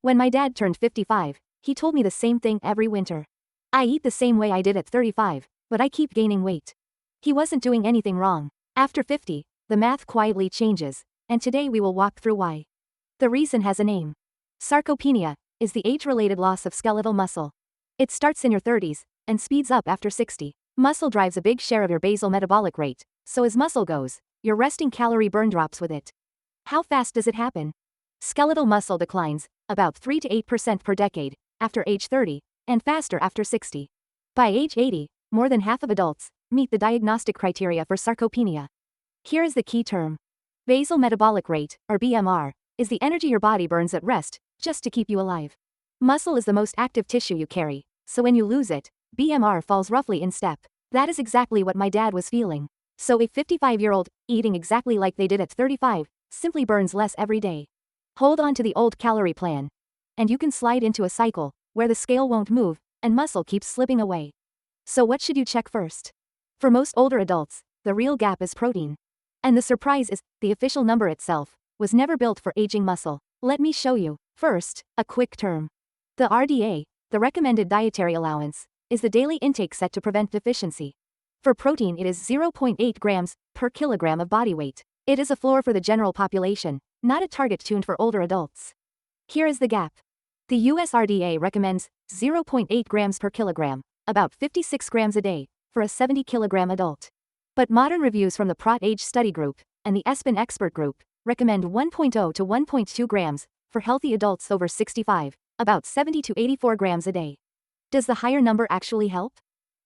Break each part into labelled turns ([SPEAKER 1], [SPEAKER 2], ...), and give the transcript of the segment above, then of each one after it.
[SPEAKER 1] When my dad turned 55, he told me the same thing every winter. I eat the same way I did at 35, but I keep gaining weight. He wasn't doing anything wrong. After 50, the math quietly changes, and today we will walk through why. The reason has a name. Sarcopenia is the age-related loss of skeletal muscle. It starts in your 30s and speeds up after 60. Muscle drives a big share of your basal metabolic rate, so as muscle goes, your resting calorie burn drops with it. How fast does it happen? Skeletal muscle declines about 3 to 8% per decade after age 30, and faster after 60. By age 80, more than half of adults meet the diagnostic criteria for sarcopenia. Here is the key term. Basal metabolic rate, or BMR, is the energy your body burns at rest, just to keep you alive. Muscle is the most active tissue you carry, so when you lose it, BMR falls roughly in step. That is exactly what my dad was feeling. So a 55-year-old, eating exactly like they did at 35, simply burns less every day. Hold on to the old calorie plan, and you can slide into a cycle where the scale won't move, and muscle keeps slipping away. So what should you check first? For most older adults, the real gap is protein. And the surprise is, the official number itself was never built for aging muscle. Let me show you. First, a quick term. The RDA, the recommended dietary allowance, is the daily intake set to prevent deficiency. For protein it is 0.8 grams per kilogram of body weight. It is a floor for the general population, not a target tuned for older adults. Here is the gap. The US RDA recommends 0.8 grams per kilogram, about 56 grams a day, for a 70 kilogram adult. But modern reviews from the Prot Age Study Group and the ESPN Expert Group recommend 1.0 to 1.2 grams for healthy adults over 65, about 70 to 84 grams a day. Does the higher number actually help?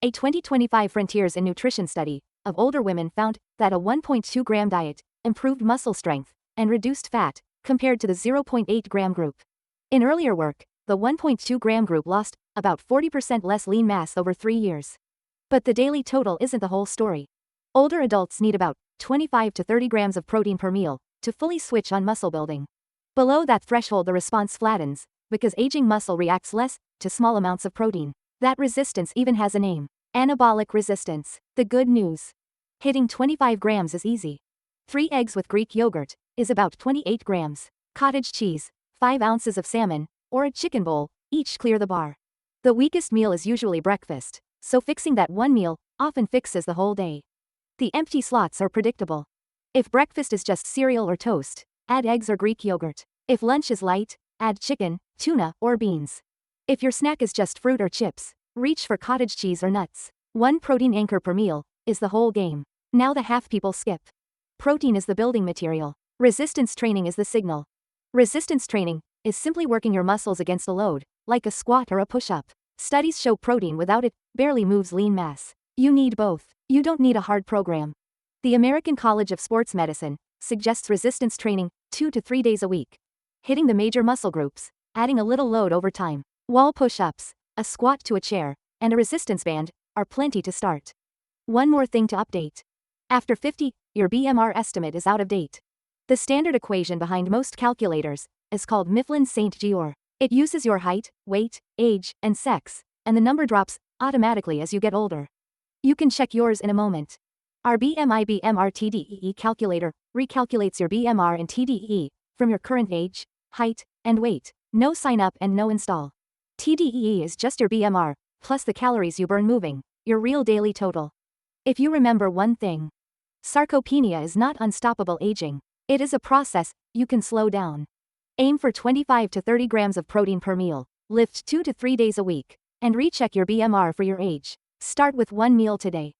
[SPEAKER 1] A 2025 Frontiers in Nutrition study of older women found that a 1.2 gram diet improved muscle strength and reduced fat compared to the 0.8 gram group. In earlier work, the 1.2 gram group lost about 40% less lean mass over 3 years. But the daily total isn't the whole story. Older adults need about 25 to 30 grams of protein per meal to fully switch on muscle building. Below that threshold the response flattens, because aging muscle reacts less to small amounts of protein. That resistance even has a name. Anabolic resistance. The good news. Hitting 25 grams is easy. 3 eggs with Greek yogurt is about 28 grams. Cottage cheese, 5 ounces of salmon, or a chicken bowl, each clear the bar. The weakest meal is usually breakfast, so fixing that one meal often fixes the whole day. The empty slots are predictable. If breakfast is just cereal or toast, add eggs or Greek yogurt. If lunch is light, add chicken, tuna, or beans. If your snack is just fruit or chips, reach for cottage cheese or nuts. 1 protein anchor per meal is the whole game. Now the half people skip. Protein is the building material. Resistance training is the signal. Resistance training is simply working your muscles against a load, like a squat or a push-up. Studies show protein without it barely moves lean mass. You need both. You don't need a hard program. The American College of Sports Medicine suggests resistance training 2 to 3 days a week. Hitting the major muscle groups, adding a little load over time. Wall push-ups, a squat to a chair, and a resistance band are plenty to start. One more thing to update. After 50, your BMR estimate is out of date. The standard equation behind most calculators is called Mifflin-St. Jeor. It uses your height, weight, age, and sex, and the number drops automatically as you get older. You can check yours in a moment. Our BMR TDEE calculator recalculates your BMR and TDEE from your current age, height, and weight. No sign up and no install. TDEE is just your BMR, plus the calories you burn moving, your real daily total. If you remember one thing, sarcopenia is not unstoppable aging. It is a process you can slow down. Aim for 25 to 30 grams of protein per meal, lift 2 to 3 days a week, and recheck your BMR for your age. Start with one meal today.